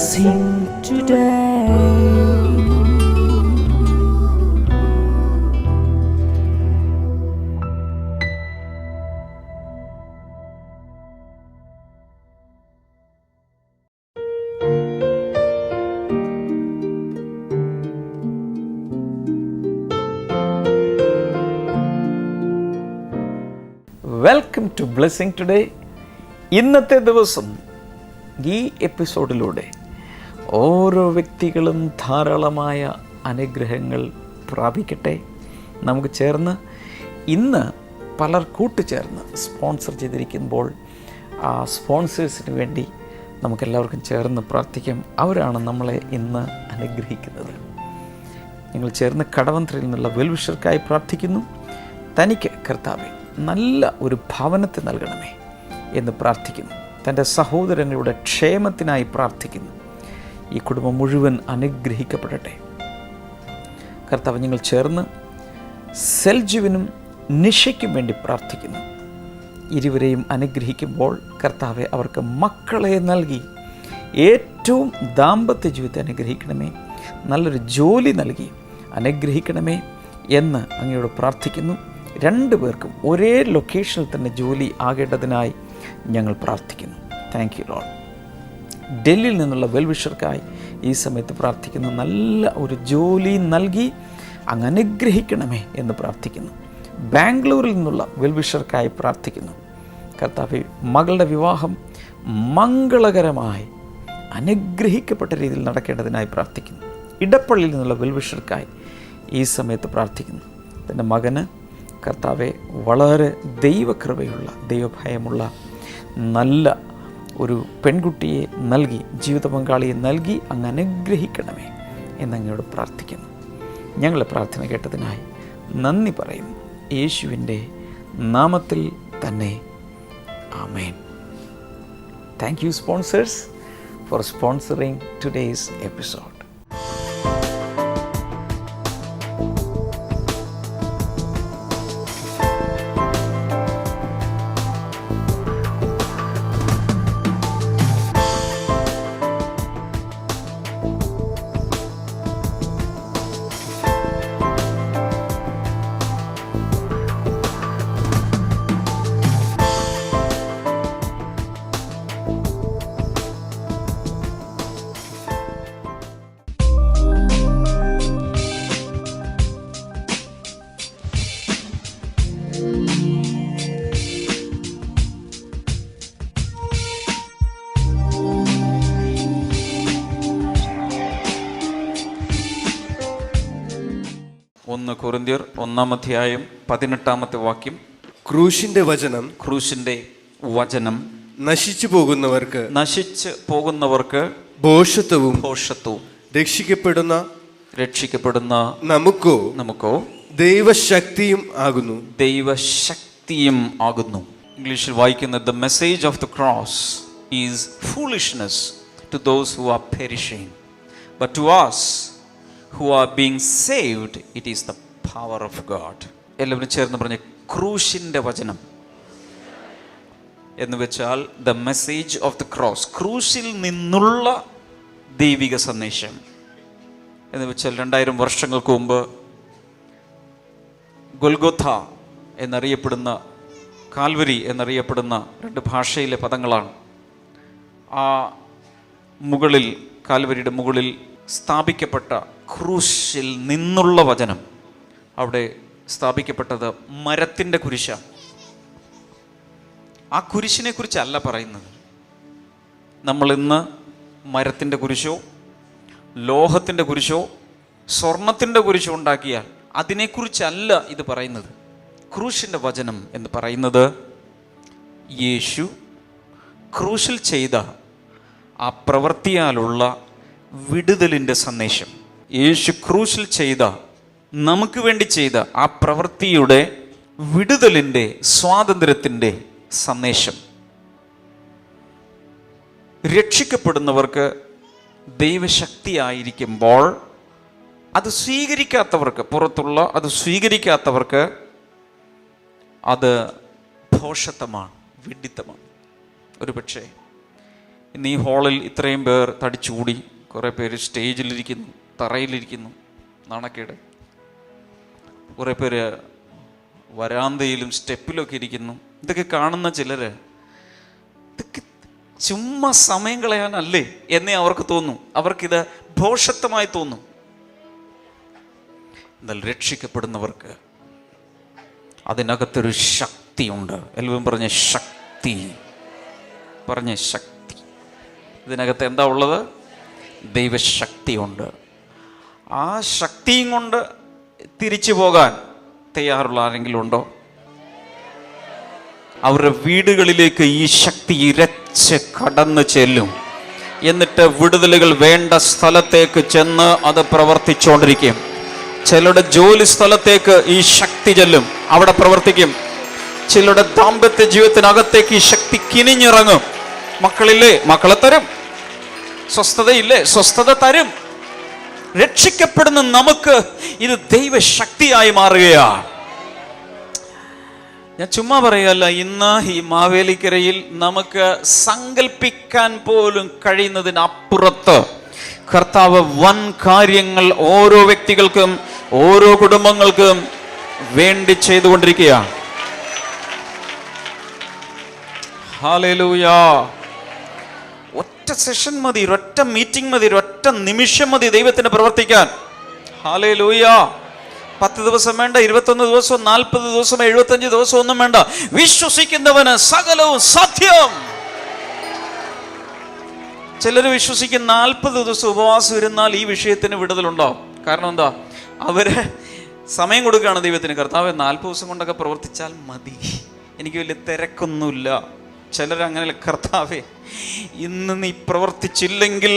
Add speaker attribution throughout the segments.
Speaker 1: blessing today.
Speaker 2: Welcome to blessing today. ഇന്നത്തെ ദിവസം ഈ എപ്പിസോഡിലൂടെ ഓരോ വ്യക്തികളും ധാരാളമായ അനുഗ്രഹങ്ങൾ പ്രാപിക്കട്ടെ. നമുക്ക് ചേർന്ന് ഇന്ന് പലർ കൂട്ടുചേർന്ന് സ്പോൺസർ ചെയ്തിരിക്കുമ്പോൾ ആ സ്പോൺസേഴ്സിന് വേണ്ടി നമുക്കെല്ലാവർക്കും ചേർന്ന് പ്രാർത്ഥിക്കാം. അവരാണ് നമ്മളെ ഇന്ന് അനുഗ്രഹിക്കുന്നത്. ഞങ്ങൾ ചേർന്ന് കടവന്ത്രയിൽ നിന്നുള്ള വെൽവിഷർക്കായി പ്രാർത്ഥിക്കുന്നു. തനിക്ക് കർത്താവേ നല്ല ഒരു ഭവനത്തെ നൽകണമേ എന്ന് പ്രാർത്ഥിക്കുന്നു. തൻ്റെ സഹോദരങ്ങളുടെ ക്ഷേമത്തിനായി പ്രാർത്ഥിക്കുന്നു. ഈ കുടുംബം മുഴുവൻ അനുഗ്രഹിക്കപ്പെടട്ടെ. കർത്താവ്, ഞങ്ങൾ ചേർന്ന് സെൽജുവിനും നിഷയ്ക്കും വേണ്ടി പ്രാർത്ഥിക്കുന്നു. ഇരുവരെയും അനുഗ്രഹിക്കുമ്പോൾ കർത്താവെ അവർക്ക് മക്കളെ നൽകി ഏറ്റവും ദാമ്പത്യ ജീവിതത്തെ അനുഗ്രഹിക്കണമേ, നല്ലൊരു ജോലി നൽകി അനുഗ്രഹിക്കണമേ എന്ന് അങ്ങയോട് പ്രാർത്ഥിക്കുന്നു. രണ്ടു പേർക്കും ഒരേ ലൊക്കേഷനിൽ തന്നെ ജോലി ആകേണ്ടതിനായി ഞങ്ങൾ പ്രാർത്ഥിക്കുന്നു. Thank you Lord. ഡൽഹിയിൽ നിന്നുള്ള വെൽവിഷർക്കായി ഈ സമയത്ത് പ്രാർത്ഥിക്കുന്നു. നല്ല ഒരു ജോലി നൽകി അങ്ങ് അനുഗ്രഹിക്കണമേ എന്ന് പ്രാർത്ഥിക്കുന്നു. ബാംഗ്ലൂരിൽ നിന്നുള്ള വെൽവിഷർക്കായി പ്രാർത്ഥിക്കുന്നു. കർത്താവേ, മകളുടെ വിവാഹം മംഗളകരമായി അനുഗ്രഹിക്കപ്പെട്ട രീതിയിൽ നടക്കേണ്ടതിനായി പ്രാർത്ഥിക്കുന്നു. ഇടപ്പള്ളിയിൽ നിന്നുള്ള വെൽവിഷർക്കായി ഈ സമയത്ത് പ്രാർത്ഥിക്കുന്നു. തൻ്റെ മകന് കർത്താവെ വളരെ ദൈവകൃപയുള്ള ദൈവഭയമുള്ള നല്ല ഒരു പെൺകുട്ടിയെ നൽകി, ജീവിത പങ്കാളിയെ നൽകി അങ്ങ് അനുഗ്രഹിക്കണമേ എന്നങ്ങയോട് പ്രാർത്ഥിക്കുന്നു. ഞങ്ങളെ പ്രാർത്ഥന കേട്ടതിനായി നന്ദി പറയുന്നു. യേശുവിൻ്റെ നാമത്തിൽ തന്നെ ആമേൻ. Thank you sponsors for sponsoring today's episode. ഒന്ന് കൊരിന്ത്യർ 1:18
Speaker 3: ക്രൂശിന്റെ വചനം നശിച്ചു പോകുന്നവർക്ക് ഭോഷത്വവും രക്ഷിക്കപ്പെടുന്ന നമുക്കോ ദൈവശക്തിയും ആകുന്നു.
Speaker 2: ഇംഗ്ലീഷിൽ വായിക്കുന്നത് the message of the cross is foolishness to those who are perishing, but to us who are being saved it is the power of God. എല്ലാവരും ചേർന്ന് പറഞ്ഞ്, ക്രൂശിൻ്റെ വചനം എന്ന് വെച്ചാൽ the message of the cross, ക്രൂശിൽ നിന്നുള്ള ദൈവിക സന്ദേശം എന്ന് വെച്ചാൽ 2000 വർഷങ്ങൾക്ക് മുമ്പ് ഗൊൽഗോഥ എന്നറിയപ്പെടുന്ന, കാൽവരി എന്നറിയപ്പെടുന്ന 2 ഭാഷയിലെ പദങ്ങളാണ്. ആ മുകളിൽ, കാൽവരിയുടെ മുകളിൽ സ്ഥാപിക്കപ്പെട്ട ക്രൂശിൽ നിന്നുള്ള വചനം, അവിടെ സ്ഥാപിക്കപ്പെട്ടത് മരത്തിൻ്റെ കുരിശാണ്. ആ കുരിശിനെ കുറിച്ചല്ല പറയുന്നത്. നമ്മളിന്ന് മരത്തിൻ്റെ കുരിശോ ലോഹത്തിൻ്റെ കുരിശോ സ്വർണത്തിൻ്റെ കുരിശോ ഉണ്ടാക്കിയാൽ അതിനെക്കുറിച്ചല്ല ഇത് പറയുന്നത്. ക്രൂശിൻ്റെ വചനം എന്ന് പറയുന്നത് യേശു ക്രൂശിൽ ചെയ്ത ആ പ്രവൃത്തിയാലുള്ള വിടുതലിൻ്റെ സന്ദേശം, യേശു ക്രൂശിൽ ചെയ്ത, നമുക്ക് വേണ്ടി ചെയ്ത ആ പ്രവൃത്തിയുടെ വിടുതലിൻ്റെ, സ്വാതന്ത്ര്യത്തിൻ്റെ സന്ദേശം. രക്ഷിക്കപ്പെടുന്നവർക്ക് ദൈവശക്തിയായിരിക്കുമ്പോൾ അത് സ്വീകരിക്കാത്തവർക്ക്, പുറത്തുള്ള അത് സ്വീകരിക്കാത്തവർക്ക് അത് ഭോഷത്വമാണ്, വിഡ്ഢിത്തമാണ്. ഒരുപക്ഷെ ഇന്ന് ഈ ഹാളിൽ ഇത്രയും പേർ തടിച്ചുകൂടി, കുറേ പേര് സ്റ്റേജിലിരിക്കുന്നു, തറയിലിരിക്കുന്നു, നാണക്കേട്. കുറേ പേര് വരാന്തയിലും സ്റ്റെപ്പിലൊക്കെ ഇരിക്കുന്നു. ഇതൊക്കെ കാണുന്ന ചിലര് ഇതൊക്കെ ചുമ്മാ സമയം കളയാനല്ലേ എന്നേ അവർക്ക് തോന്നും. അവർക്കിത് ഭോഷത്വമായി തോന്നും. എന്നാൽ രക്ഷിക്കപ്പെടുന്നവർക്ക് അതിനകത്തൊരു ശക്തിയുണ്ട്. എല്ലാവരും പറഞ്ഞ ശക്തി, പറഞ്ഞ ശക്തി. ഇതിനകത്ത് എന്താ ഉള്ളത്? ദൈവശക്തിയുണ്ട്. ആ ശക്തിയും കൊണ്ട് തിരിച്ചു പോകാൻ തയ്യാറുള്ള ആരെങ്കിലും ഉണ്ടോ? അവരുടെ വീടുകളിലേക്ക് ഈ ശക്തി ഇരച്ച് കടന്നു ചെല്ലും. എന്നിട്ട് വിടുതലുകൾ വേണ്ട സ്ഥലത്തേക്ക് ചെന്ന് അത് പ്രവർത്തിച്ചുകൊണ്ടിരിക്കും. ചിലരുടെ ജോലി സ്ഥലത്തേക്ക് ഈ ശക്തി ചെല്ലും, അവിടെ പ്രവർത്തിക്കും. ചിലരുടെ ദാമ്പത്യ ജീവിതത്തിനകത്തേക്ക് ഈ ശക്തി കിനിഞ്ഞിറങ്ങും. മക്കളില്ലേ, മക്കളെ തരും. സ്വസ്ഥതയില്ലേ, സ്വസ്ഥത തരും. രക്ഷിക്കപ്പെടുന്ന നമുക്ക് ഇത് ദൈവശക്തിയായി മാറുകയാണ്. ഞാൻ ചുമ്മാ പറയല്ല, ഇന്ന് ഈ മാവേലിക്കരയിൽ നമുക്ക് സങ്കല്പിക്കാൻ പോലും കഴിയുന്നതിനപ്പുറത്ത് കർത്താവ് വൻ കാര്യങ്ങൾ ഓരോ വ്യക്തികൾക്കും ഓരോ കുടുംബങ്ങൾക്കും വേണ്ടി ചെയ്തുകൊണ്ടിരിക്കുകയാണ്. ഹല്ലേലൂയ. ഒറ്റ സെഷൻ മതി, ഒറ്റ മീറ്റിംഗ് മതി, ഒറ്റ നിമിഷം മതി ദൈവത്തിന് പ്രവർത്തിക്കാൻ. ഹല്ലേലൂയ. 10 ദിവസം വേണ്ട, 21 ദിവസം, 40 ദിവസം, 75 ദിവസം ഒന്നും വേണ്ട. വിശ്വസിക്കുന്നവന് സകലവും സാധ്യം. ചിലർ വിശ്വസിക്കും 40 ദിവസം ഉപവാസം ഇരുന്നാൽ ഈ വിഷയത്തിന് വിടുതലുണ്ടാവും. കാരണം എന്താ? അവര് സമയം കൊടുക്കുകയാണ് ദൈവത്തിന്. കർത്താവ് 40 ദിവസം കൊണ്ടൊക്കെ പ്രവർത്തിച്ചാൽ മതി, എനിക്ക് വലിയ തിരക്കൊന്നുമില്ല. ചിലരങ്ങനെ, കർത്താവേ ഇന്ന് നീ പ്രവർത്തിച്ചില്ലെങ്കിൽ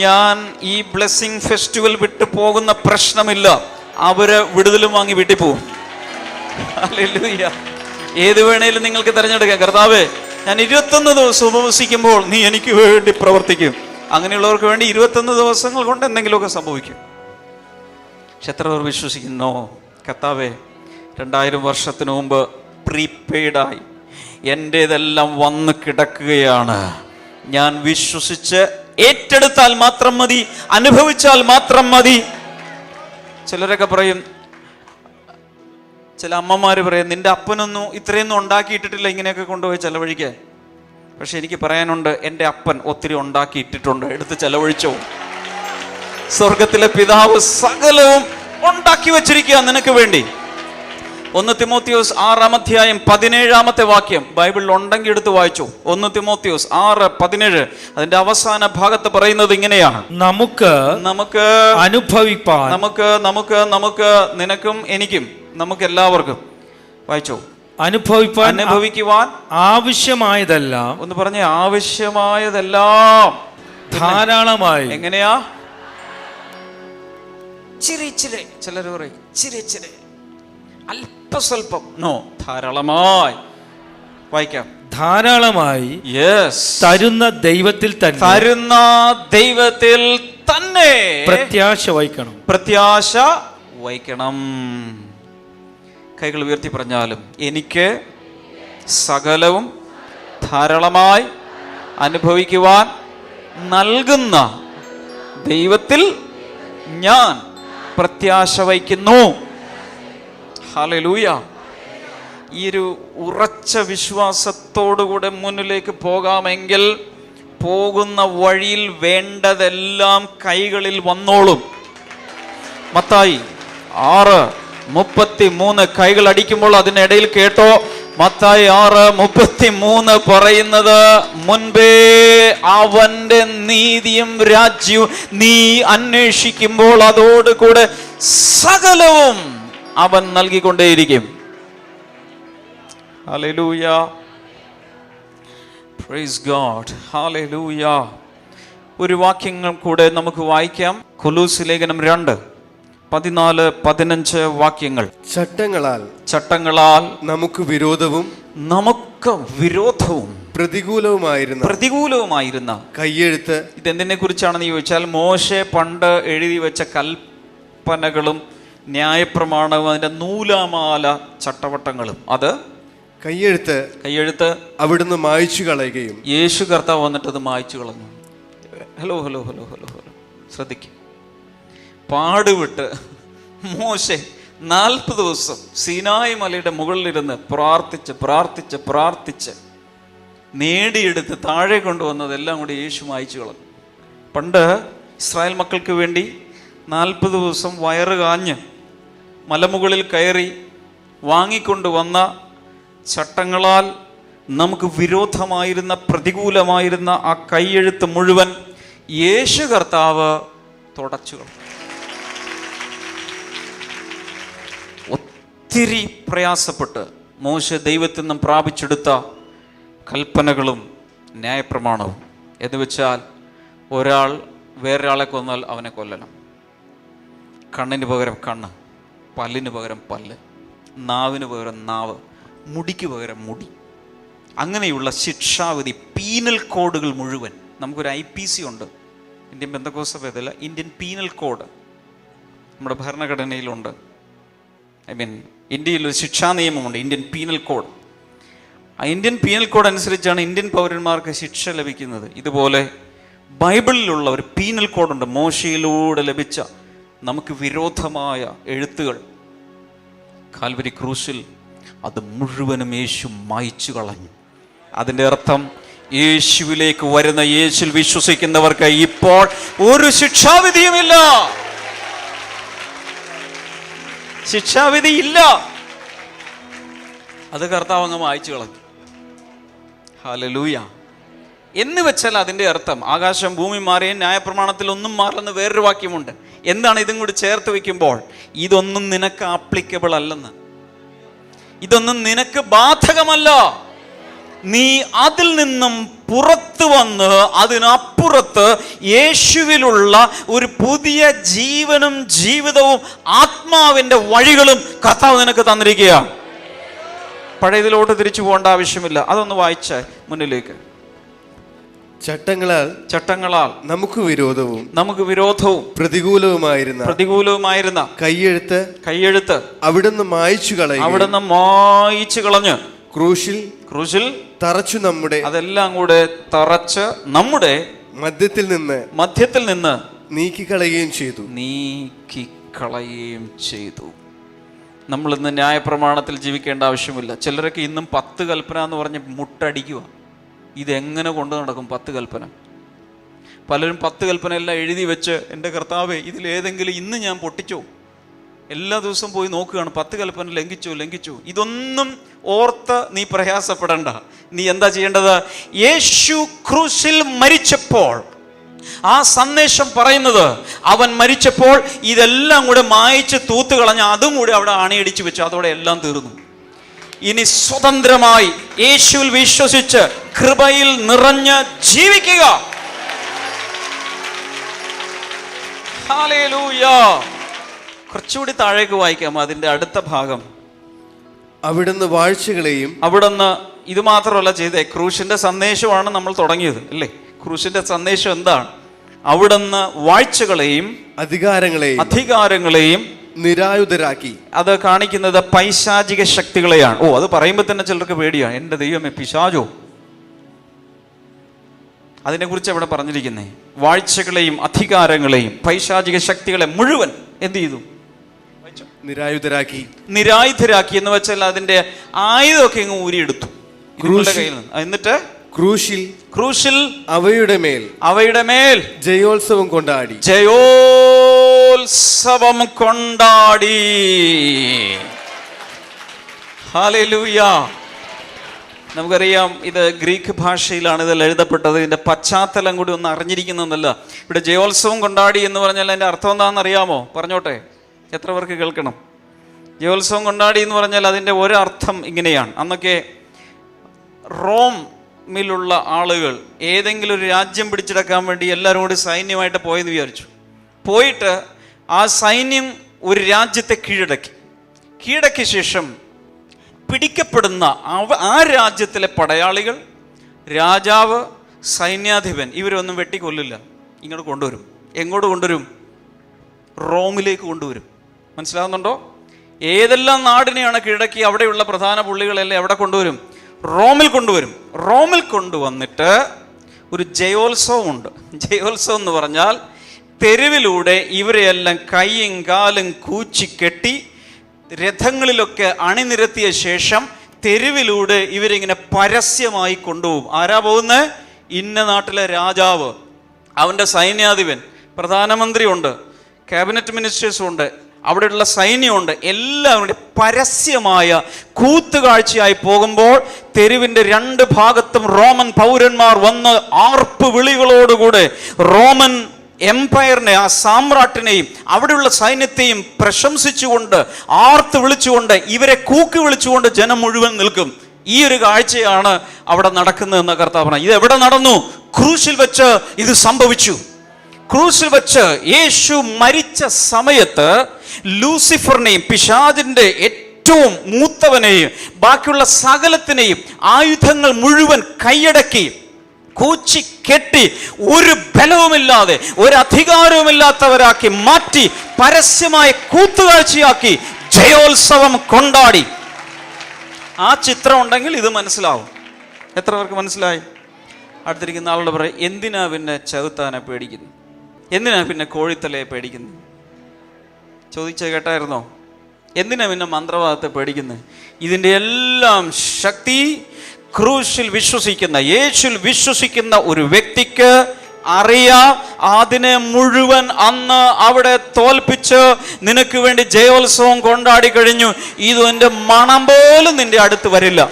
Speaker 2: ഞാൻ ഈ ബ്ലെസ്സിങ് ഫെസ്റ്റിവൽ വിട്ടു പോകുന്ന പ്രശ്നമില്ല. അവര് വിടുതലും വാങ്ങി വീട്ടിൽ പോകും. ഹല്ലേലൂയ. ഏത് വേണേലും നിങ്ങൾക്ക് തിരഞ്ഞെടുക്കാം. കർത്താവേ ഞാൻ 21 ദിവസം ഉപവസിക്കുമ്പോൾ നീ എനിക്ക് വേണ്ടി പ്രവർത്തിക്കും. അങ്ങനെയുള്ളവർക്ക് വേണ്ടി 21 ദിവസങ്ങൾ കൊണ്ട് എന്തെങ്കിലുമൊക്കെ സംഭവിക്കും. പക്ഷെ എത്ര പേർ വിശ്വസിക്കുന്നു? കർത്താവേ 2000 വർഷത്തിന് മുമ്പ് പ്രീപെയ്ഡായി എൻ്റേതെല്ലാം വന്ന് കിടക്കുകയാണ്. ഞാൻ വിശ്വസിച്ച് ഏറ്റെടുത്താൽ മാത്രം മതി, അനുഭവിച്ചാൽ മാത്രം മതി. ചിലരൊക്കെ പറയും, ചില അമ്മമാര് പറയും, നിന്റെ അപ്പനൊന്നും ഇത്രയൊന്നും ഉണ്ടാക്കിയിട്ടിട്ടില്ല ഇങ്ങനെയൊക്കെ കൊണ്ടുപോയി ചെലവഴിക്കാൻ. പക്ഷെ എനിക്ക് പറയാനുണ്ട്, എൻ്റെ അപ്പൻ ഒത്തിരി ഉണ്ടാക്കിയിട്ടിട്ടുണ്ട്, എടുത്ത് ചെലവഴിച്ചോ. സ്വർഗത്തിലെ പിതാവ് സകലവും ഉണ്ടാക്കി വച്ചിരിക്കുക നിനക്ക് വേണ്ടി. 1 തിമോത്തിയോസ് 6-ാം അധ്യായം 17-ാമത്തെ വാക്യം ബൈബിളിൽ ഉണ്ടെങ്കിൽ എടുത്ത് വായിച്ചു. 1 തിമോത്തിയോസ് 6:17 അതിന്റെ അവസാന ഭാഗത്ത് പറയുന്നത് ഇങ്ങനെയാണ്: നമുക്ക് അനുഭവിപ്പാൻ, നമുക്ക് നിനക്കും എനിക്കും, നമുക്ക് എല്ലാവർക്കും, വായിച്ചു, അനുഭവിക്കുവാൻ ആവശ്യമായതെല്ലാം, ഒന്ന് പറഞ്ഞ ആവശ്യമായതെല്ലാം ധാരാളമായി. എങ്ങനെയാ? ചിരിച്ചിരെ. ചിലർ പറയും ചിരിച്ചിരെ, അല്പസ്വല്പം. നോ, ധാരാളമായി. വായിക്കാം. ധാരാളമായി തരുന്ന ദൈവത്തിൽ തന്നെ പ്രത്യാശ വയ്ക്കണം. കൈകൾ ഉയർത്തി പറഞ്ഞാലും, എനിക്ക് സകലവും ധാരാളമായി അനുഭവിക്കുവാൻ നൽകുന്ന ദൈവത്തിൽ ഞാൻ പ്രത്യാശ വയ്ക്കുന്നു. ഹല്ലേലൂയ. ഈ ഒരു ഉറച്ച വിശ്വാസത്തോടുകൂടെ മുന്നിലേക്ക് പോകാമെങ്കിൽ പോകുന്ന വഴിയിൽ വേണ്ടതെല്ലാം കൈകളിൽ വന്നോളും. മത്തായി 6:33 കൈകൾ അടിക്കുമ്പോൾ അതിനിടയിൽ കേട്ടോ, മത്തായി 6:33 പറയുന്നത്, മുൻപേ അവന്റെ നീതിയും രാജ്യവും നീ അന്വേഷിക്കുമ്പോൾ അതോടുകൂടെ സകലവും അവൻ നൽകിക്കൊണ്ടേയിരിക്കും. ഹല്ലേലൂയ. Praise God. ഹല്ലേലൂയ. ഒരു വാക്യങ്ങൾ കൂടെ നമുക്ക് വായിക്കാം. കൊലോസ്യ ലേഖനം 2:14-15 വാക്യങ്ങൾ. ചട്ടങ്ങളാൽ നമുക്ക് വിരോധവും പ്രതികൂലവുമായിരുന്ന കയ്യെഴുത്ത്. ഇതെന്തിനെ കുറിച്ചാണെന്ന് ചോദിച്ചാൽ, മോശെ പണ്ട് എഴുതി വെച്ച കൽപ്പനകളും ന്യായപ്രമാണവും അതിൻ്റെ നൂലാമാല ചട്ടവട്ടങ്ങളും അത്
Speaker 3: കയ്യെഴുത്ത് അവിടുന്ന് മായ്ച്ചു കളയുകയും.
Speaker 2: യേശു കർത്താവ് വന്നിട്ട് അത് മായ്ച്ചു കളഞ്ഞു. ഹലോ ശ്രദ്ധിക്കും. പാടുവിട്ട് മോശെ 40 ദിവസം സീനായി മലയുടെ മുകളിലിരുന്ന് പ്രാർത്ഥിച്ച് നേടിയെടുത്ത് താഴെ കൊണ്ടുവന്നതെല്ലാം കൂടി യേശു മായ്ച്ചു കളഞ്ഞു. പണ്ട് ഇസ്രായേൽ മക്കൾക്ക് വേണ്ടി 40 ദിവസം വയറ് കാഞ്ഞ് മലമുകളിൽ കയറി വാങ്ങിക്കൊണ്ടുവന്ന ചട്ടങ്ങളാൽ നമുക്ക് വിരോധമായിരുന്ന, പ്രതികൂലമായിരുന്ന ആ കൈയെഴുത്ത് മുഴുവൻ യേശു കർത്താവ് തുടച്ചു കളഞ്ഞു. ഒത്തിരി പ്രയാസപ്പെട്ട് മോശെ ദൈവത്തിൽ നിന്നും പ്രാപിച്ചെടുത്ത കൽപ്പനകളും ന്യായപ്രമാണവും എന്ന് വെച്ചാൽ, ഒരാൾ വേറൊരാളെ കൊന്നാൽ അവനെ കൊല്ലണം, കണ്ണിന് പകരം കണ്ണ്, പല്ലിന് പകരം പല്ല്, നാവിന് പകരം നാവ്, മുടിക്ക് പകരം മുടി, അങ്ങനെയുള്ള ശിക്ഷാവിധി, പീനൽ കോഡുകൾ മുഴുവൻ. നമുക്കൊരു IPC ഉണ്ട്, ഇന്ത്യൻ പെന്തക്കോസ്ത് സഭയല്ല, ഇന്ത്യൻ പീനൽ കോഡ് നമ്മുടെ ഭരണഘടനയിലുണ്ട്. ഇന്ത്യയിലൊരു ശിക്ഷാ നിയമമുണ്ട്, ഇന്ത്യൻ പീനൽ കോഡ്. ആ ഇന്ത്യൻ പീനൽ കോഡ് അനുസരിച്ചാണ് ഇന്ത്യൻ പൗരന്മാർക്ക് ശിക്ഷ ലഭിക്കുന്നത്. ഇതുപോലെ ബൈബിളിലുള്ള ഒരു പീനൽ കോഡുണ്ട്, മോശയിലൂടെ ലഭിച്ച നമുക്ക് വിരോധമായ എഴുത്തുകൾ. കാൽവരി ക്രൂശിൽ അത് മുഴുവനും യേശു മായ്ച്ചു കളഞ്ഞു. അതിൻ്റെ അർത്ഥം, യേശുവിലേക്ക് വരുന്ന, യേശുവിൽ വിശ്വസിക്കുന്നവർക്ക് ഇപ്പോൾ ഒരു ശിക്ഷാവിധിയുമില്ല. ശിക്ഷാവിധി ഇല്ല. അത് കർത്താവ് അങ്ങ് മായ്ച്ചു കളഞ്ഞു. ഹല്ലേലൂയ. എന്ന് വെച്ചാൽ അതിൻ്റെ അർത്ഥം, ആകാശം ഭൂമി മാറിയ ന്യായപ്രമാണത്തിൽ ഒന്നും മാറില്ലെന്ന് വേറൊരു വാക്യമുണ്ട്. എന്താണ് ഇതും കൂടി ചേർത്ത് വയ്ക്കുമ്പോൾ? ഇതൊന്നും നിനക്ക് ആപ്ലിക്കബിൾ അല്ലെന്ന്, ഇതൊന്നും നിനക്ക് ബാധകമല്ല. നീ അതിൽ നിന്നും പുറത്തു വന്ന് അതിനപ്പുറത്ത് യേശുവിലുള്ള ഒരു പുതിയ ജീവനും ജീവിതവും ആത്മാവിൻ്റെ വഴികളും കർത്താവ് നിനക്ക് തന്നിരിക്കുകയാണ്. പഴയതിലോട്ട് തിരിച്ചു പോകേണ്ട ആവശ്യമില്ല. അതൊന്ന് വായിച്ചേ മുന്നിലേക്ക്.
Speaker 3: ചട്ടങ്ങളാൽ നമുക്ക് വിരോധവും പ്രതികൂലവുമായിരുന്ന കയ്യെഴുത്ത് അവിടുന്ന് മായ്ച്ചു കളഞ്ഞ് ക്രൂശിൽ തറച്ചു അതെല്ലാം കൂടെ തറച്ച് നമ്മുടെ മധ്യത്തിൽ നിന്ന് നീക്കിക്കളയുകയും ചെയ്തു. നമ്മൾ ഇന്ന് ന്യായപ്രമാണത്തിൽ ജീവിക്കേണ്ട ആവശ്യമില്ല. ചിലരൊക്കെ ഇന്നും 10 കൽപ്പന എന്ന് പറഞ്ഞ് മുട്ടടിക്കുക. ഇതെങ്ങനെ കൊണ്ടു നടക്കും 10 കൽപ്പന? പലരും 10 കൽപ്പന എല്ലാം എഴുതി വെച്ച്, എൻ്റെ കർത്താവേ ഇതിലേതെങ്കിലും ഇന്ന് ഞാൻ പൊട്ടിച്ചോ, എല്ലാ ദിവസവും പോയി നോക്കുകയാണ്, 10 കൽപ്പന ലംഘിച്ചു. ഇതൊന്നും ഓർത്ത് നീ പ്രയാസപ്പെടണ്ട. നീ എന്താ ചെയ്യേണ്ടത്? യേശു ക്രൂശിൽ മരിച്ചപ്പോൾ ആ സന്ദേശം പറയുന്നത്, അവൻ മരിച്ചപ്പോൾ ഇതെല്ലാം കൂടെ മായ്ച്ച് തൂത്തുകളഞ്ഞ് അതും കൂടി അവിടെ അണിയടിച്ചു വെച്ചു. അതോടെ എല്ലാം തീർന്നു. ഇനി സ്വതന്ത്രമായി യേശുവിൽ വിശ്വസിച്ച് കൃപയിൽ നിറഞ്ഞ് ജീവിക്കുക. ഹല്ലേലൂയ. കുറച്ചുകൂടി താഴേക്ക് വായിക്കാം അതിൻ്റെ അടുത്ത ഭാഗം. അവിടുന്ന് ഇത് മാത്രമല്ല ചെയ്തേ, ക്രൂശിന്റെ സന്ദേശമാണ് നമ്മൾ തുടങ്ങിയത് അല്ലേ? ക്രൂശിന്റെ സന്ദേശം എന്താണ്? അവിടുന്ന് വാഴ്ചകളെയും അധികാരങ്ങളെയും നിരായുധരാക്കി.
Speaker 2: അത് കാണിക്കുന്നത് പൈശാചിക ശക്തികളെയാണ്. അത് പറയുമ്പോൾ തന്നെ ചിലർക്ക് പേടിയാണ്, എൻ്റെ ദൈവമേ പിശാചോ. അതിനെക്കുറിച്ച് അവിടെ പറഞ്ഞിരിക്കുന്നേ, വാഴ്ചകളെയും അധികാരങ്ങളെയും പൈശാചിക ശക്തികളെ മുഴുവൻ എന്ത് ചെയ്തു? നിരായുധരാക്കി എന്ന് വെച്ചാൽ അതിന്റെ ആയുധമൊക്കെ ഇങ്ങ് ഊരിയെടുത്തു കയ്യിൽ നിന്ന്. എന്നിട്ട് ക്രൂശിൽ അവയുടെ മേൽ ജയോത്സവം കൊണ്ടാടി. ഹല്ലേലൂയ. നമുക്കറിയാം ഇത് ഗ്രീക്ക് ഭാഷയിലാണ് ഇതിൽ എഴുതപ്പെട്ടത്. ഇതിന്റെ പശ്ചാത്തലം കൂടി ഒന്ന് അറിഞ്ഞിരിക്കുന്നതല്ല. ഇവിടെ ജയോത്സവം കൊണ്ടാടി എന്ന് പറഞ്ഞാൽ അതിന്റെ അർത്ഥം എന്താണെന്ന് അറിയാമോ? പറഞ്ഞോട്ടെ, എത്ര പേർക്ക് കേൾക്കണം? ജയോത്സവം കൊണ്ടാടി എന്ന് പറഞ്ഞാൽ അതിൻ്റെ ഒരർത്ഥം ഇങ്ങനെയാണ്. അന്നൊക്കെ റോമിലുള്ള ആളുകൾ ഏതെങ്കിലും ഒരു രാജ്യം പിടിച്ചെടുക്കാൻ വേണ്ടി എല്ലാവരും കൂടി സൈന്യമായിട്ട് പോയെന്ന് വിചാരിച്ചു. പോയിട്ട് ആ സൈന്യം ഒരു രാജ്യത്തെ കീഴടക്കിയ ശേഷം പിടിക്കപ്പെടുന്ന ആ രാജ്യത്തിലെ പടയാളികൾ, രാജാവ്, സൈന്യാധിപൻ ഇവരൊന്നും വെട്ടിക്കൊല്ലില്ല, ഇങ്ങോട്ട് കൊണ്ടുവരും. എങ്ങോട്ട് കൊണ്ടുവരും? റോമിലേക്ക് കൊണ്ടുവരും. മനസ്സിലാകുന്നുണ്ടോ?
Speaker 3: ഏതെല്ലാം നാടിനെയാണ് കീഴടക്കി അവിടെയുള്ള പ്രധാന പുള്ളികളെല്ലാം എവിടെ കൊണ്ടുവരും? റോമിൽ കൊണ്ടുവരും. റോമിൽ കൊണ്ടുവന്നിട്ട് ഒരു ജയോത്സവമുണ്ട്. ജയോത്സവം എന്ന് പറഞ്ഞാൽ തെരുവിലൂടെ ഇവരെയെല്ലാം കൈയും കാലും കൂച്ചിക്കെട്ടി രഥങ്ങളിലൊക്കെ അണിനിരത്തിയ ശേഷം തെരുവിലൂടെ ഇവരിങ്ങനെ പരസ്യമായി കൊണ്ടുപോകും. ആരാ പോകുന്നത്? ഇന്ന നാട്ടിലെ രാജാവ്, അവൻ്റെ സൈന്യാധിപൻ, പ്രധാനമന്ത്രി ഉണ്ട്, ക്യാബിനറ്റ് മിനിസ്റ്റേഴ്സും ഉണ്ട്, അവിടെയുള്ള സൈന്യമുണ്ട്. എല്ലാവരുടെ പരസ്യമായ കൂത്തുകാഴ്ചയായി പോകുമ്പോൾ തെരുവിൻ്റെ രണ്ട് ഭാഗത്തും റോമൻ പൗരന്മാർ വന്ന് ആർപ്പ് വിളികളോടുകൂടെ റോമൻ എംപയറിനെ, ആ സാമ്രാട്ടിനെയും അവിടെയുള്ള സൈന്യത്തെയും പ്രശംസിച്ചുകൊണ്ട് ആർത്ത് വിളിച്ചുകൊണ്ട് ഇവരെ കൂക്കി വിളിച്ചുകൊണ്ട് ജനം മുഴുവൻ നിൽക്കും. ഈ ഒരു കാഴ്ചയാണ് അവിടെ നടക്കുന്നതെന്ന് കർത്താവ് പറഞ്ഞു. ഇത് എവിടെ നടന്നു? ക്രൂശിൽ വെച്ച് ഇത് സംഭവിച്ചു. ക്രൂശിൽ വെച്ച് യേശു മരിച്ച സമയത്ത് ലൂസിഫറിനെയും പിശാചിന്റെ ഏറ്റവും മൂത്തവനെയും ബാക്കിയുള്ള സകലത്തിനെയും ആയുധങ്ങൾ മുഴുവൻ കൈയടക്കി കൂച്ചി കെട്ടി ഒരു ബലവുമില്ലാതെ ഒരു അധികാരവുമില്ലാത്തവരാക്കി മാറ്റി പരസ്യമായ കൂത്തുകാഴ്ചയാക്കി ജയോത്സവം കൊണ്ടാടി. ആ ചിത്രം ഉണ്ടെങ്കിൽ ഇത് മനസ്സിലാവും. എത്ര പേർക്ക് മനസ്സിലായി? അടുത്തിരിക്കുന്ന ആളോട് പറയും, എന്തിനാ പിന്നെ ചെകുത്താനെ പേടിക്കുന്നു? എന്തിനാ പിന്നെ കോഴിത്തലയെ പേടിക്കുന്നു? ചോദിച്ച കേട്ടായിരുന്നോ? എന്തിനാ പിന്നെ മന്ത്രവാദത്തെ പേടിക്കുന്നത്? ഇതിൻ്റെ എല്ലാം ശക്തി ക്രൂശിൽ വിശ്വസിക്കുന്ന, യേശുവിൽ വിശ്വസിക്കുന്ന ഒരു വ്യക്തിക്ക് അറിയാം. അതിനെ മുഴുവൻ അന്ന് അവിടെ തോൽപ്പിച്ച് നിനക്ക് വേണ്ടി ജയോത്സവം കൊണ്ടാടി കഴിഞ്ഞു. ഇതിൻ്റെ മണം പോലും നിന്റെ അടുത്ത് വരില്ല.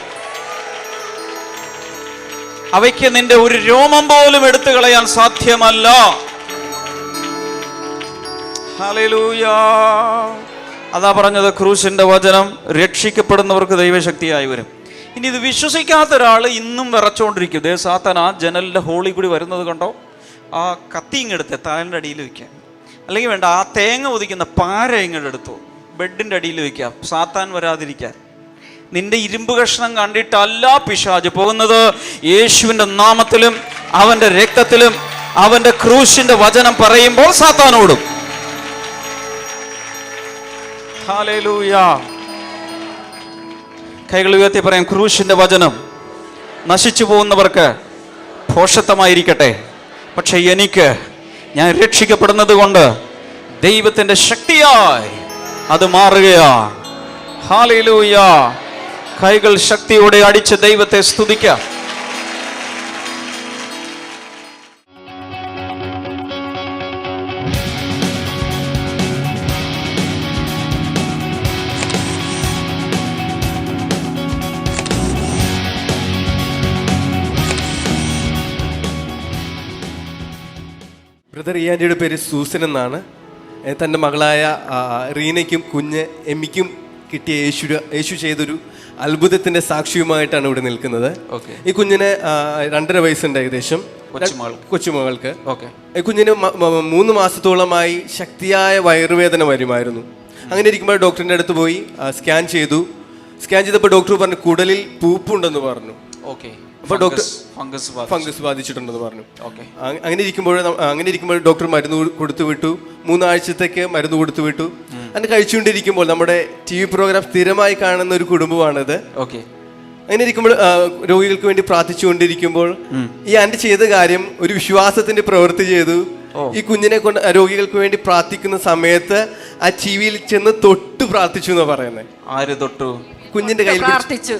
Speaker 3: അവയ്ക്ക് നിന്റെ ഒരു രോമം പോലും എടുത്തു കളയാൻ സാധ്യമല്ല. ഹല്ലേലൂയാ. അതാ പറഞ്ഞത്, ക്രൂശിന്റെ വചനം രക്ഷിക്കപ്പെടുന്നവർക്ക് ദൈവശക്തിയായി വരും. ഇനി ഇത് വിശ്വസിക്കാത്ത ഒരാൾ ഇന്നും വിറച്ചുകൊണ്ടിരിക്കും. ദേ സാത്താൻ ആ ജനലിൻ്റെ ഹോളിൽ കൂടി വരുന്നത് കണ്ടോ? ആ കത്തി ഇങ്ങെടുത്ത് തലൻ്റെ അടിയിൽ വയ്ക്കാം, അല്ലെങ്കിൽ വേണ്ട ആ തേങ്ങ ഒതിക്കുന്ന പാര ഇങ്ങോട്ടെടുത്തു ബെഡിൻ്റെ അടിയിൽ വയ്ക്കാം, സാത്താൻ വരാതിരിക്കാൻ. നിന്റെ ഇരുമ്പ് കഷ്ണം കണ്ടിട്ടല്ല പിശാച് പോകുന്നത്. യേശുവിൻ്റെ നാമത്തിലും അവൻ്റെ രക്തത്തിലും അവൻ്റെ ക്രൂശിന്റെ വചനം പറയുമ്പോൾ സാത്താനോടും. ഹല്ലേലൂയാ. കൈകൾ ഉയർത്തി പറയാം, ക്രൂശിന്റെ വചനം നശിച്ചു പോകുന്നവർക്ക് ഭോഷത്വമായിരിക്കട്ടെ, പക്ഷെ എനിക്ക്, ഞാൻ രക്ഷിക്കപ്പെടുന്നത് കൊണ്ട് ദൈവത്തിന്റെ ശക്തിയായി അത് മാറുകയാണ്. ഹല്ലേലൂയാ. കൈകൾ ശക്തിയോടെ അടിച്ച് ദൈവത്തെ സ്തുതിക്കാം.
Speaker 4: ബ്രദർ ഈ ആൻറ്റിയുടെ പേര് സൂസൻ എന്നാണ്. തൻ്റെ മകളായ റീനയ്ക്കും കുഞ്ഞ് എമ്മിക്കും കിട്ടിയ യേശു ചെയ്തൊരു അത്ഭുതത്തിൻ്റെ സാക്ഷിയുമായിട്ടാണ് ഇവിടെ നിൽക്കുന്നത്. ഈ കുഞ്ഞിന് 2.5 വയസ്സുണ്ട് ഏകദേശം, കൊച്ചുമകൾക്ക്. ഈ കുഞ്ഞിന് 3 മാസത്തോളമായി ശക്തിയായ വയറുവേദന വരുമായിരുന്നു. അങ്ങനെ ഇരിക്കുമ്പോൾ ഡോക്ടറിൻ്റെ അടുത്ത് പോയി സ്കാൻ ചെയ്തപ്പോൾ ഡോക്ടർ പറഞ്ഞു കുടലിൽ പൂപ്പുണ്ടെന്ന് പറഞ്ഞു. അപ്പോൾ ഡോക്ടർ ഫംഗസ് ബാധിച്ചിട്ടുണ്ടെന്ന് പറഞ്ഞു. അങ്ങനെ ഇരിക്കുമ്പോൾ ഡോക്ടർ മരുന്ന് കൊടുത്തു വിട്ടു. 3 ആഴ്ചത്തേക്ക് മരുന്ന് കൊടുത്തു വിട്ടു. അങ്ങനെ കഴിച്ചുകൊണ്ടിരിക്കുമ്പോൾ നമ്മുടെ TV പ്രോഗ്രാം സ്ഥിരമായി കാണുന്ന ഒരു കുടുംബമാണിത്. അങ്ങനെ ഇരിക്കുമ്പോൾ രോഗികൾക്ക് വേണ്ടി പ്രാർത്ഥിച്ചുകൊണ്ടിരിക്കുമ്പോൾ ഈ ആൻറ്റി ചെയ്ത കാര്യം ഒരു വിശ്വാസത്തിന്റെ പ്രവൃത്തി ചെയ്തു. ഈ കുഞ്ഞിനെ കൊണ്ട് രോഗികൾക്ക് വേണ്ടി പ്രാർത്ഥിക്കുന്ന സമയത്ത് ആ TVയിൽ ചെന്ന് തൊട്ട് പ്രാർത്ഥിച്ചു എന്നാ പറയുന്നത്.
Speaker 3: ആര് തൊട്ടു?
Speaker 4: കുഞ്ഞിന്റെ കയ്യിൽ
Speaker 5: പ്രാർത്ഥിച്ചു.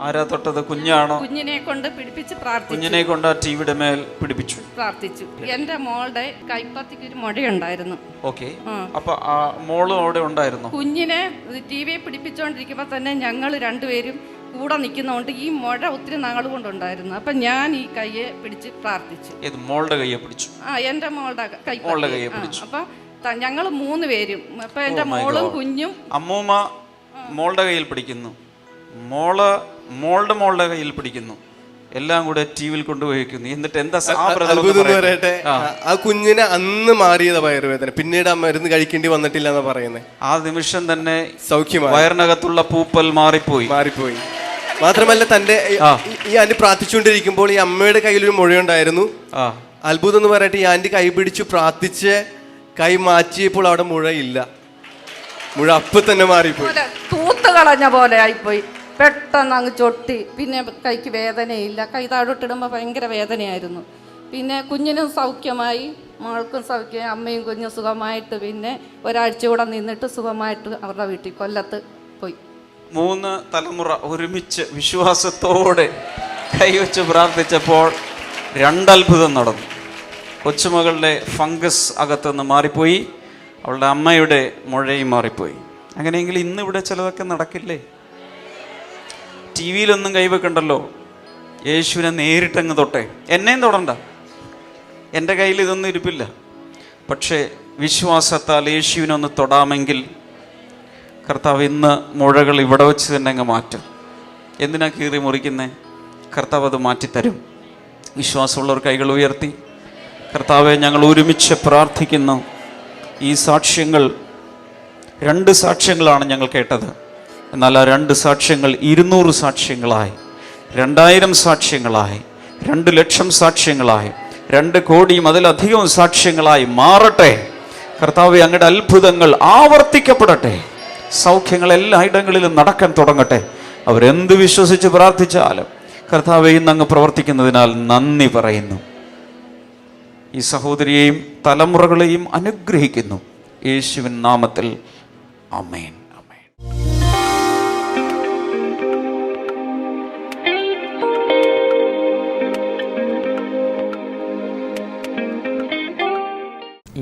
Speaker 3: ആരാ തൊട്ടത്? കുഞ്ഞാണോ?
Speaker 5: കുഞ്ഞിനെ കൊണ്ട് പിടിപ്പിച്ച് പ്രാർത്ഥിച്ചു.
Speaker 3: കുഞ്ഞിനെ കൊണ്ട് ആ ടിവിയുടെ മേൽ പിടിപ്പിച്ചു
Speaker 5: പ്രാർത്ഥിച്ചു. എന്റെ മോളുടെ കൈപ്പത്തിക്ക് ഒരു മുഴയുണ്ടായിരുന്നു.
Speaker 3: അപ്പൊ ആ മോളും അവിടെ ഉണ്ടായിരുന്നു.
Speaker 5: കുഞ്ഞിനെ TV പിടിപ്പിച്ചോണ്ടിരിക്കുമ്പോ തന്നെ ഞങ്ങൾ രണ്ടുപേരും കൂടെ നിൽക്കുന്നതുകൊണ്ട് ഈ മുഴ ഒത്തിരി നാൾ കൊണ്ടുണ്ടായിരുന്നു. അപ്പൊ ഞാൻ ഈ കയ്യെ പിടിച്ച് പ്രാർത്ഥിച്ചു.
Speaker 3: മോളുടെ കയ്യെ പിടിച്ചു?
Speaker 5: എന്റെ മോളുടെ
Speaker 3: കയ്യെ പിടിച്ചു.
Speaker 5: അപ്പൊ ഞങ്ങൾ 3 പേരും, അപ്പൊ എന്റെ മോളും കുഞ്ഞും.
Speaker 3: അമ്മൂമ്മ മോളുടെ കയ്യിൽ പിടിക്കുന്നു, മോളുടെ കയ്യിൽ പിടിക്കുന്നു, എല്ലാം കൂടെ TVയിൽ കൊണ്ടുപോയി വെക്കുന്നു. എന്നിട്ട് എന്താ
Speaker 4: പറയട്ടെ, ആ കുഞ്ഞിനെ അന്ന് മാറിയതാ വയറുവേദന, പിന്നീട് ആ മരുന്ന് കഴിക്കേണ്ടി വന്നിട്ടില്ല എന്നാ പറയുന്നത്.
Speaker 3: ആ നിമിഷം തന്നെ
Speaker 4: സൗഖ്യമായി,
Speaker 3: വയറിനകത്തുള്ള പൂപ്പൽ മാറിപ്പോയി.
Speaker 4: മാത്രമല്ല തന്റെ ഈ ആന്റി പ്രാർത്ഥിച്ചുകൊണ്ടിരിക്കുമ്പോൾ ഈ അമ്മയുടെ കയ്യിലൊരു മുഴയുണ്ടായിരുന്നു. അത്ഭുതം എന്ന് പറയട്ടെ, ഈ ആന്റി കൈ പിടിച്ചു പ്രാർത്ഥിച്ച് കൈ മാറ്റിയപ്പോൾ അവിടെ മുഴയില്ല. മുഴ അപ്പം തന്നെ മാറിപ്പോയി.
Speaker 5: തൂത്ത് കളഞ്ഞ പോലെ ആയിപ്പോയി. പെട്ടെന്ന് അങ്ങ് ചൊട്ടി. പിന്നെ കൈക്ക് വേദനയില്ല. കൈ താഴോട്ടിടുമ്പോൾ ഭയങ്കര വേദനയായിരുന്നു. പിന്നെ കുഞ്ഞിനും സൗഖ്യമായി, മകൾക്കും സൗഖ്യമായി, അമ്മയും കുഞ്ഞും സുഖമായിട്ട് പിന്നെ ഒരാഴ്ച കൂടെ നിന്നിട്ട് സുഖമായിട്ട് അവരുടെ വീട്ടിൽ കൊല്ലത്ത് പോയി.
Speaker 2: 3 തലമുറ ഒരുമിച്ച് വിശ്വാസത്തോടെ കൈവച്ച് പ്രാർത്ഥിച്ചപ്പോൾ 2 അത്ഭുതം നടന്നു. കൊച്ചുമകളുടെ ഫംഗസ് അകത്തുനിന്ന് മാറിപ്പോയി, അവളുടെ അമ്മയുടെ മുഴയും മാറിപ്പോയി. അങ്ങനെയെങ്കിൽ ഇന്നിവിടെ ചിലതൊക്കെ നടക്കില്ലേ? ടി വിയിലൊന്നും കൈവെക്കണ്ടല്ലോ, യേശുവിനെ നേരിട്ടങ്ങ് തൊട്ടെ. എന്നെയും തൊടണ്ട, എൻ്റെ കയ്യിൽ ഇതൊന്നും ഇരിപ്പില്ല. പക്ഷേ വിശ്വാസത്താൽ യേശുവിനൊന്ന് തൊടാമെങ്കിൽ കർത്താവ് ഇന്ന് മുഴകൾ ഇവിടെ വെച്ച് തന്നെ അങ്ങ് മാറ്റും. എന്തിനാ കീറി മുറിക്കുന്നത്? കർത്താവ് അത് മാറ്റിത്തരും. വിശ്വാസമുള്ളവർ കൈകൾ ഉയർത്തി, കർത്താവെ ഞങ്ങൾ ഒരുമിച്ച് പ്രാർത്ഥിക്കുന്നു. ഈ സാക്ഷ്യങ്ങൾ 2 സാക്ഷ്യങ്ങളാണ് ഞങ്ങൾ കേട്ടത്. എന്നാൽ ആ 2 സാക്ഷ്യങ്ങൾ 200 സാക്ഷ്യങ്ങളായി, 2000 സാക്ഷ്യങ്ങളായി, 2 ലക്ഷം സാക്ഷ്യങ്ങളായി, 2 കോടിയും അതിലധികം സാക്ഷ്യങ്ങളായി മാറട്ടെ. കർത്താവെ, അങ്ങയുടെ അത്ഭുതങ്ങൾ ആവർത്തിക്കപ്പെടട്ടെ. സൗഖ്യങ്ങൾ എല്ലായിടങ്ങളിലും നടക്കാൻ തുടങ്ങട്ടെ. അവരെന്ത് വിശ്വസിച്ച് പ്രാർത്ഥിച്ചാലും കർത്താവെ ഇന്ന് അങ്ങ് പ്രവർത്തിക്കുന്നതിനാൽ നന്ദി പറയുന്നു. ഈ സഹോദരിയെയും തലമുറകളെയും അനുഗ്രഹിക്കുന്നു. യേശുവിൻ നാമത്തിൽ ആമേൻ.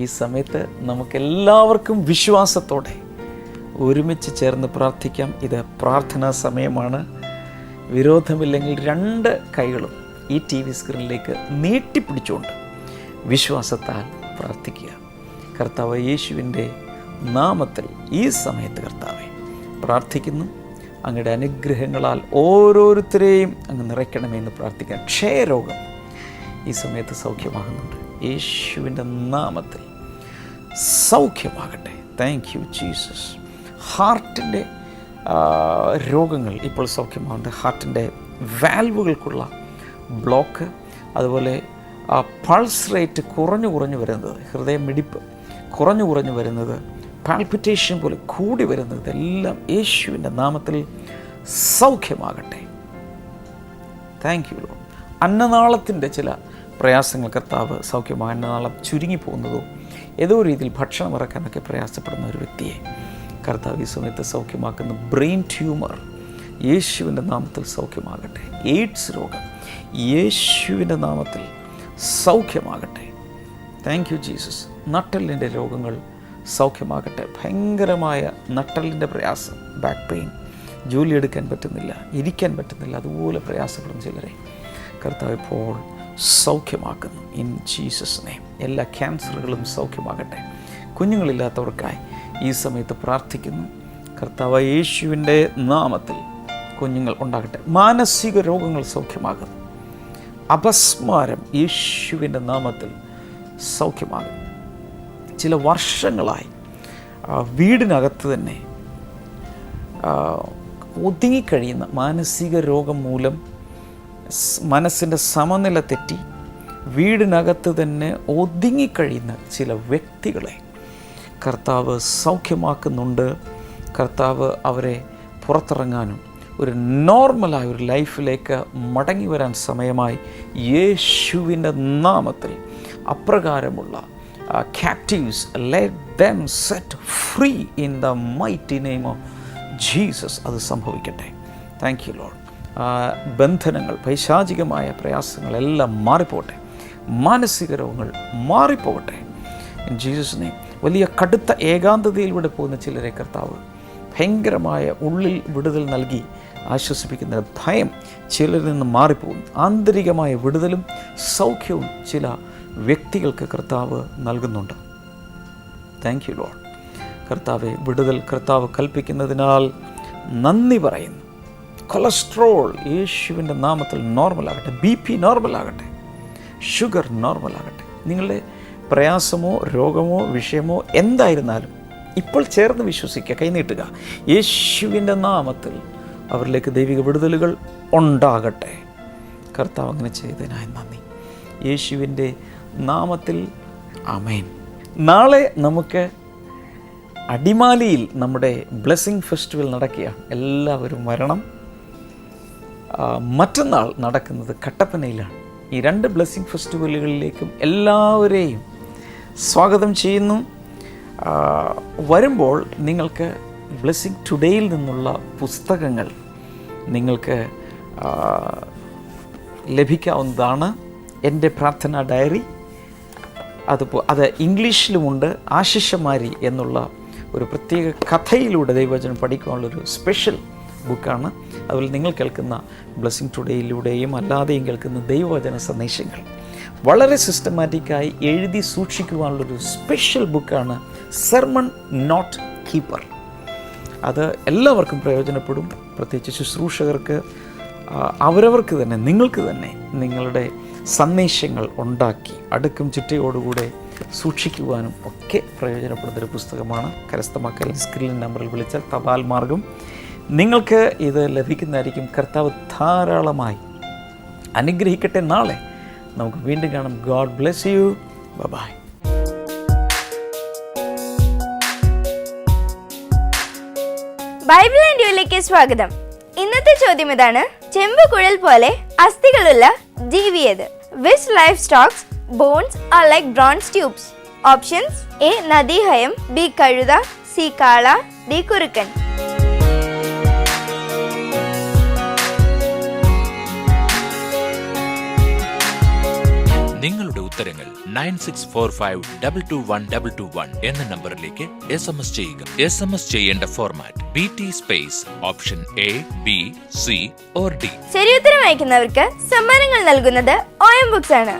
Speaker 3: ഈ സമയത്ത് നമുക്കെല്ലാവർക്കും വിശ്വാസത്തോടെ ഒരുമിച്ച് ചേർന്ന് പ്രാർത്ഥിക്കാം. ഇത് പ്രാർത്ഥനാ സമയമാണ്. വിരോധമില്ലെങ്കിൽ 2 കൈകളും ഈ ടി വി സ്ക്രീനിലേക്ക് നീട്ടിപ്പിടിച്ചുകൊണ്ട് വിശ്വാസത്താൽ പ്രാർത്ഥിക്കുക. കർത്താവ് യേശുവിൻ്റെ നാമത്തിൽ ഈ സമയത്ത് കർത്താവെ പ്രാർത്ഥിക്കുന്നു. അങ്ങയുടെ അനുഗ്രഹങ്ങളാൽ ഓരോരുത്തരെയും അങ്ങ് നിറയ്ക്കണമെന്ന് പ്രാർത്ഥിക്കാം. ക്ഷയരോഗം ഈ സമയത്ത് സൗഖ്യമാകുന്നുണ്ട്. യേശുവിൻ്റെ നാമത്തിൽ സൗഖ്യമാകട്ടെ. Thank you Jesus. ഹാർട്ടിൻ്റെ രോഗങ്ങൾ ഇപ്പോൾ സൗഖ്യമാകുന്നുണ്ട്. ഹാർട്ടിൻ്റെ വാൽവുകൾക്കുള്ള ബ്ലോക്ക്, അതുപോലെ പൾസ് റേറ്റ് കുറഞ്ഞു വരുന്നത്, ഹൃദയമിടിപ്പ് കുറഞ്ഞു വരുന്നത്, പാൽപിറ്റേഷൻ പോലെ കൂടി വരുന്നത്, ഇതെല്ലാം യേശുവിൻ്റെ നാമത്തിൽ സൗഖ്യമാകട്ടെ. Thank you Lord. അന്നനാളത്തിൻ്റെ ചില പ്രയാസങ്ങൾ കർത്താവ് സൗഖ്യമാകും. അന്നനാളം ചുരുങ്ങിപ്പോകുന്നതോ ഏതോ രീതിയിൽ ഭക്ഷണം ഇറക്കാനൊക്കെ പ്രയാസപ്പെടുന്ന ഒരു വ്യക്തിയെ കർത്താവ് ഈ സമയത്ത് സൗഖ്യമാക്കുന്ന. ബ്രെയിൻ ട്യൂമർ യേശുവിൻ്റെ നാമത്തിൽ സൗഖ്യമാകട്ടെ. എയ്ഡ്സ് രോഗം യേശുവിൻ്റെ നാമത്തിൽ സൗഖ്യമാകട്ടെ. Thank you Jesus. നട്ടെല്ലിൻ്റെ രോഗങ്ങൾ സൗഖ്യമാകട്ടെ. ഭയങ്കരമായ നട്ടെല്ലിൻ്റെ പ്രയാസം, ബാക്ക് പെയിൻ, ജോലി എടുക്കാൻ പറ്റുന്നില്ല, ഇരിക്കാൻ പറ്റുന്നില്ല, അതുപോലെ പ്രയാസപ്പെടുന്ന ചിലരെ കർത്താവ് ഇപ്പോൾ സൗഖ്യമാക്കുന്നു. In Jesus name. എല്ലാ ക്യാൻസറുകളും സൗഖ്യമാകട്ടെ. കുഞ്ഞുങ്ങളില്ലാത്തവർക്കായി ഈ സമയത്ത് പ്രാർത്ഥിക്കുന്നു. കർത്താവ് യേശുവിൻ്റെ നാമത്തിൽ കുഞ്ഞുങ്ങൾ ഉണ്ടാകട്ടെ. മാനസിക രോഗങ്ങൾ സൗഖ്യമാകുന്നു. അപസ്മാരം യേശുവിൻ്റെ നാമത്തിൽ സൗഖ്യമാകുന്നു. ചില വർഷങ്ങളായി വീടിനകത്ത് തന്നെ ഒതുങ്ങിക്കഴിയുന്ന മാനസിക രോഗം മൂലം മനസ്സിൻ്റെ സമനില തെറ്റി വീടിനകത്ത് തന്നെ ഒതുങ്ങിക്കഴിയുന്ന ചില വ്യക്തികളെ കർത്താവ് സൗഖ്യമാക്കുന്നുണ്ട്. കർത്താവ് അവരെ പുറത്തിറങ്ങാനും ഒരു നോർമലായ ഒരു ലൈഫിലേക്ക് മടങ്ങി വരാൻ സമയമായി. യേശുവിൻ്റെ നാമത്തിൽ അപ്രകാരമുള്ള captives, let them set free in the mighty name of Jesus. അത് സംഭവിക്കട്ടെ. Thank you Lord. ബന്ധനങ്ങൾ, പൈശാചികമായ പ്രയാസങ്ങളെല്ലാം മാറിപ്പോട്ടെ. മാനസിക രോഗങ്ങൾ മാറിപ്പോകട്ടെ. In Jesus name. വലിയ കടുത്ത ഏകാന്തതയിലൂടെ പോകുന്ന ചിലരെ കർത്താവ് ഭയങ്കരമായ ഉള്ളിൽ വിടുതൽ നൽകി ആശ്വസിപ്പിക്കുന്ന ഭയം ചിലരിൽ നിന്ന് മാറിപ്പോകും. ആന്തരികമായ വിടുതലും സൗഖ്യവും ചില വ്യക്തികൾക്ക് കർത്താവ് നൽകുന്നുണ്ട്. Thank you Lord. കർത്താവെ, വിടുതൽ കർത്താവ് കൽപ്പിക്കുന്നതിനാൽ നന്ദി പറയുന്നു. കൊളസ്ട്രോൾ യേശുവിൻ്റെ നാമത്തിൽ നോർമലാകട്ടെ. BP നോർമലാകട്ടെ. ഷുഗർ നോർമലാകട്ടെ. നിങ്ങളുടെ പ്രയാസമോ രോഗമോ വിഷയമോ എന്തായിരുന്നാലും ഇപ്പോൾ ചേർന്ന് വിശ്വസിക്കുക, കൈനീട്ടുക. യേശുവിൻ്റെ നാമത്തിൽ അവരിലേക്ക് ദൈവിക വിടുതലുകൾ ഉണ്ടാകട്ടെ. കർത്താവ് അങ്ങനെ ചെയ്തതിനായി നന്ദി. യേശുവിൻ്റെ നാമത്തിൽ ആമേൻ. നാളെ നമുക്ക് അടിമാലിയിൽ നമ്മുടെ ബ്ലെസ്സിങ് ഫെസ്റ്റിവൽ നടക്കുകയാണ്. എല്ലാവരും വരണം. മറ്റന്നാൾ നടക്കുന്നത് കട്ടപ്പനയിലാണ്. ഈ 2 ബ്ലെസ്സിങ് ഫെസ്റ്റിവലുകളിലേക്കും എല്ലാവരെയും സ്വാഗതം ചെയ്യുന്നു. വരുമ്പോൾ നിങ്ങൾക്ക് ബ്ലെസ്സിങ് ടുഡേയിൽ നിന്നുള്ള പുസ്തകങ്ങൾ നിങ്ങൾക്ക് ലഭിക്കാവുന്നതാണ്. എൻ്റെ പ്രാർത്ഥനാ ഡയറി, അത് ഇംഗ്ലീഷിലുമുണ്ട്. ആശിഷമാരി എന്നുള്ള ഒരു പ്രത്യേക കഥയിലൂടെ ദൈവവചനം പഠിക്കാനുള്ളൊരു സ്പെഷ്യൽ ബുക്കാണ്. അതുപോലെ നിങ്ങൾ കേൾക്കുന്ന ബ്ലെസ്സിങ് ടുഡേയിലൂടെയും അല്ലാതെയും കേൾക്കുന്ന ദൈവവചന സന്ദേശങ്ങൾ വളരെ സിസ്റ്റമാറ്റിക്കായി എഴുതി സൂക്ഷിക്കുവാനുള്ളൊരു സ്പെഷ്യൽ ബുക്കാണ് സെർമൺ നോട്ട് കീപ്പർ. അത് എല്ലാവർക്കും പ്രയോജനപ്പെടും. പ്രത്യേകിച്ച് ശുശ്രൂഷകർക്ക് അവരവർക്ക് തന്നെ, നിങ്ങൾക്ക് തന്നെ നിങ്ങളുടെ സന്ദേശങ്ങൾ ഉണ്ടാക്കി അടുക്കും ചിട്ടയോടുകൂടെ സൂക്ഷിക്കുവാനും ഒക്കെ പ്രയോജനപ്പെടുന്നൊരു പുസ്തകമാണ്. കരസ്ഥമാക്കൽ സ്ക്രീൻ നമ്പറിൽ വിളിച്ചാൽ തപാൽ മാർഗം നിങ്ങൾക്ക് ഇത് ലഭിക്കുന്നതായിരിക്കും. കർത്താവ് ധാരാളമായി അനുഗ്രഹിക്കട്ടെ. നാളെ നമുക്ക് വീണ്ടും കാണാം. God bless you. Bye.
Speaker 6: Bible and യുയിലേക്ക് സ്വാഗതം. ഇന്നത്തെ ചോദ്യം ഇതാണ്: ചെമ്പ് കുഴൽ പോലെ അസ്ഥികളുള്ള ജീവി ഏത്? Which livestock's bones are like bronze tubes? Options: A നദീഹയം, ബി കഴുത, സി കാള, ഡി കുറുക്കൻ.
Speaker 7: നിങ്ങളുടെ ഉത്തരങ്ങൾ 9645221221 എന്ന നമ്പറിലേക്ക് SMS ചെയ്യുക. SMS ചെയ്യേണ്ട format BT space option A, B, C or D.
Speaker 6: ശരി ഉത്തരം അയക്കുന്നവർക്ക് സമ്മാനങ്ങൾ നൽകുന്നത് OM ബുക്സ് ആണ്.